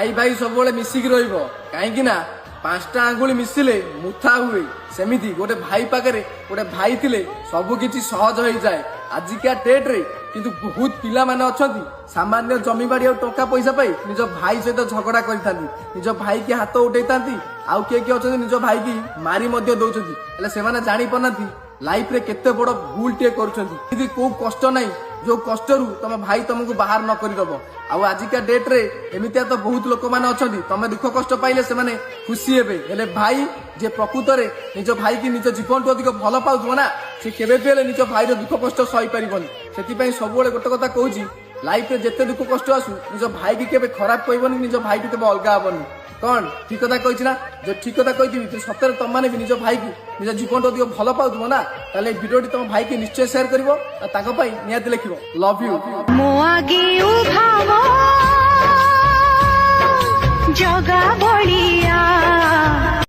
भाई भाई सब मिसिकी रही पांचटा आंगुली मिसिले मुथा हुए सेमिति गोटे भाई पाखे गोटे भाई थिले सबकि सहज हो जाए। आजिका डेट रे किंतु बहुत पिला माने अछंती सामान्य जमी बाड़ी और टंका पैसा पाई निज भाई सहित झगड़ा करथांती, निज भाई की हाथ उठेतांती, आउ किए किए अछंती निज भाई की मारी मध्य दउछंती। हेले सेमाने जानि पनांती लाइफ रे केते बड़ भूल टे करूछंती। यदि को कष्ट नाही जो कष्ट रु तम भाई तुमको बाहर न करी दबो। आउ आजिका डेट रे एमितिया तो बहुत लोक माने अछंती तमे दुख कष्ट पाइले सेमाने खुशी हेबे, हेले भाई जे प्रकृत रे निज भाई की निज जीवन तो अधिक भल पाउथबो ना से केबे भी निज भाई रो दुख कष्ट सही परिबनी। सेति पई सबोले गोटे कथा कहूची लाइफ रे जेते दुख कष्ट आसु निज भाई की केबे खराब कहबनी, निज भाई की केबे अलगा हबनी। कौन ठीक कथा कही ना जो ठीक कथा कही सତରେ तुम मैंने भी निज भाई की निज जीवन तो अधिक भल पाउथबो ना ताले वीडियो तुम भाई की निश्चय शेयर करिवो ताको पई नियाति लिखिवो लव यू। मो आगे उठावो जगावो